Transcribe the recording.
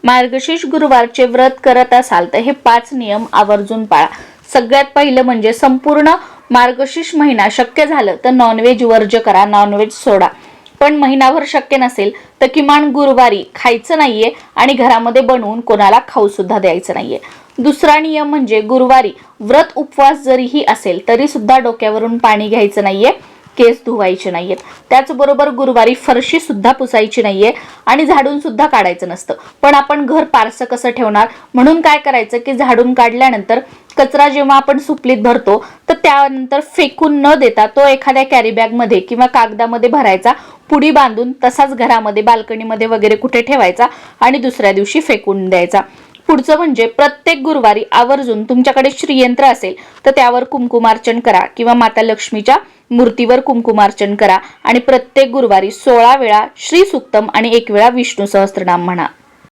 मार्गशीर्ष गुरुवारचे व्रत करत असाल तर हे 5 नियम आवर्जून पाळा। सगळ्यात पहिलं म्हणजे संपूर्ण मार्गशीर्ष महिना शक्य झालं तर नॉनव्हेज वर्ज्य करा, नॉनव्हेज सोडा। पण महिनाभर शक्य नसेल तर किमान गुरुवारी खायचं नाहीये आणि घरामध्ये बनवून कोणाला खाऊ सुद्धा द्यायचं नाहीये। दुसरा नियम म्हणजे गुरुवारी व्रत उपवास जरीही असेल तरी सुद्धा डोक्यावरून पाणी घ्यायचं नाहीये, केस धुवायचे नाहीयेत। त्याचबरोबर गुरुवारी फरशी सुद्धा पुसायची नाहीये आणि झाडून सुद्धा काढायचं नसतं। पण आपण घर पारसं कसं ठेवणार, म्हणून काय करायचं की झाडून काढल्यानंतर कचरा जेव्हा आपण सुपलीत भरतो तर त्यानंतर फेकून न देता तो एखाद्या कॅरी बॅग मध्ये किंवा कागदामध्ये भरायचा, पुडी बांधून तसाच घरामध्ये बाल्कनीमध्ये वगैरे कुठे ठेवायचा आणि दुसऱ्या दिवशी फेकून द्यायचा। पुढचं म्हणजे प्रत्येक गुरुवारी आवर्जून तुमच्याकडे श्रीयंत्र असेल तर त्यावर कुंकुमार्चन करा किंवा माता लक्ष्मीच्या मूर्तीवर कुंकुमार्चन करा आणि प्रत्येक गुरुवारी 16 वेळा श्री सुक्तम आणि 1 वेळा विष्णू सहस्त्रनाम म्हणा।